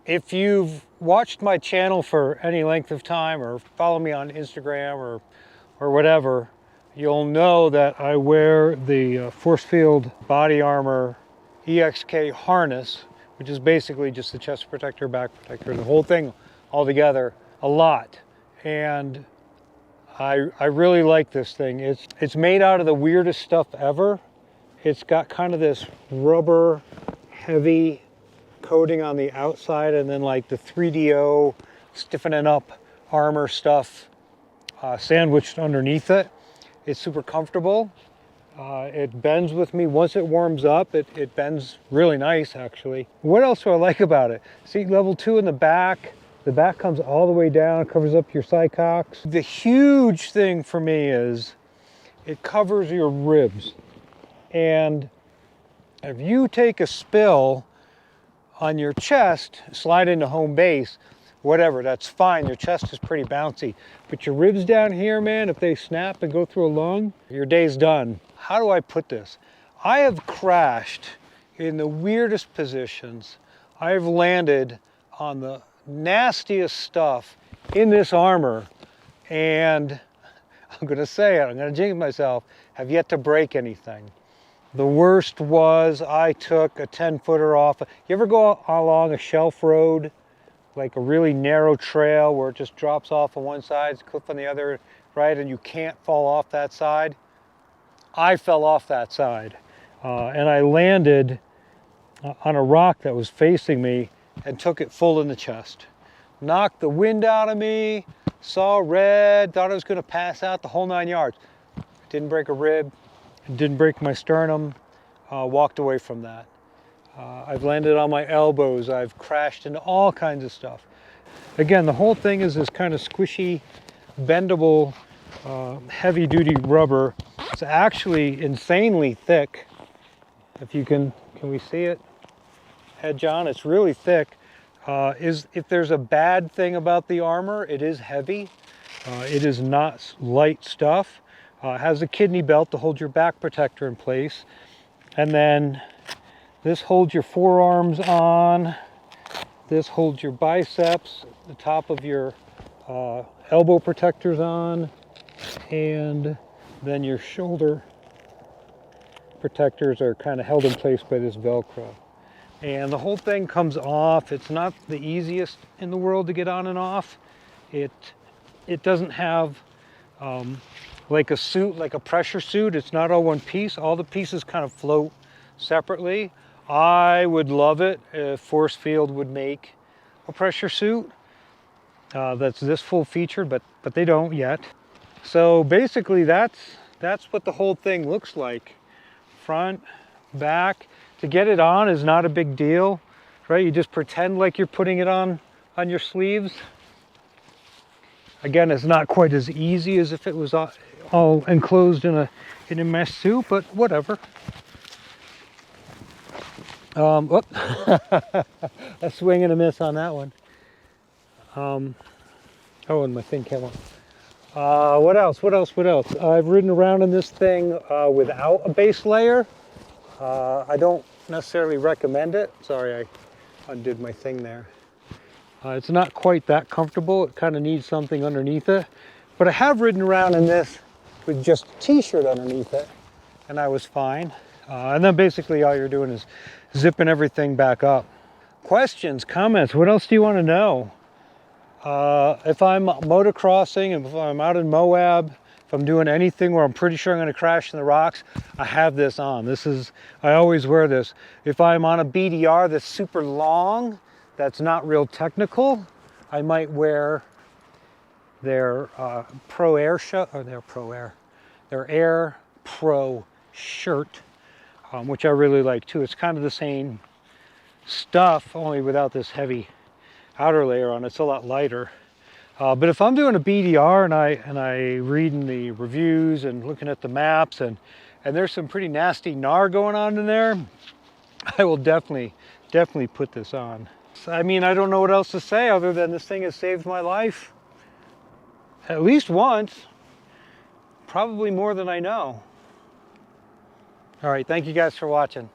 If you've watched my channel for any length of time or follow me on Instagram or whatever, you'll know that I wear the Forcefield body armor EXK harness, which is basically just the chest protector, back protector, the whole thing all together a lot. And I really like this thing. It's made out of the weirdest stuff ever. It's got kind of this rubber heavy coating on the outside and then like the 3DO stiffening up armor stuff sandwiched underneath it. It's super comfortable. It bends with me. Once it warms up, it bends really nice actually. What else do I like about it? Seat level 2 in the back. The back comes all the way down, covers up your side cocks. The huge thing for me is it covers your ribs. And if you take a spill on your chest, slide into home base, whatever, that's fine. Your chest is pretty bouncy. But your ribs down here, man, if they snap and go through a lung, your day's done. How do I put this? I have crashed in the weirdest positions. I've landed on the nastiest stuff in this armor, and I'm gonna say it, I'm gonna jinx myself, have yet to break anything. The worst was I took a 10-footer off. You ever go along a shelf road, like a really narrow trail where it just drops off on one side, it's a cliff on the other, right, and you can't fall off that side? I fell off that side, and I landed on a rock that was facing me and took it full in the chest. Knocked the wind out of me, saw red, thought I was gonna pass out the whole 9 yards. Didn't break a rib, didn't break my sternum, walked away from that. I've landed on my elbows, I've crashed into all kinds of stuff. Again, the whole thing is this kind of squishy, bendable, heavy-duty rubber. It's actually insanely thick. If you can we see it? Hedge on, it's really thick. If there's a bad thing about the armor, it is heavy. It is not light stuff. It has a kidney belt to hold your back protector in place. And then this holds your forearms on. This holds your biceps, the top of your elbow protectors on. And then your shoulder protectors are kind of held in place by this Velcro. And the whole thing comes off. It's not the easiest in the world to get on and off. It doesn't have like a suit, like a pressure suit. It's not all one piece. All the pieces kind of float separately. I would love it if Forcefield would make a pressure suit that's this full featured, but they don't yet. So basically that's what the whole thing looks like. Front, back. To get it on is not a big deal, right? You just pretend like you're putting it on your sleeves. Again, it's not quite as easy as if it was all enclosed in a mesh suit, but whatever. A swing and a miss on that one. Oh, and my thing came on. What else? I've ridden around in this thing without a base layer. I don't necessarily recommend it. Sorry, I undid my thing there. It's not quite that comfortable. It kind of needs something underneath it. But I have ridden around in this with just a t-shirt underneath it, and I was fine. And then basically all you're doing is zipping everything back up. Questions, comments, what else do you want to know? If I'm motocrossing, if I'm out in Moab, if I'm doing anything where I'm pretty sure I'm going to crash in the rocks, I have this on. I always wear this. If I'm on a BDR that's super long, that's not real technical, I might wear their Pro Air shirt, or their Air Pro shirt, which I really like too. It's kind of the same stuff, only without this heavy outer layer on it. It's a lot lighter. But if I'm doing a BDR and I reading the reviews and looking at the maps and there's some pretty nasty gnar going on in there, I will definitely put this on. I mean, I don't know what else to say other than this thing has saved my life at least once, probably more than I know. All right, thank you guys for watching.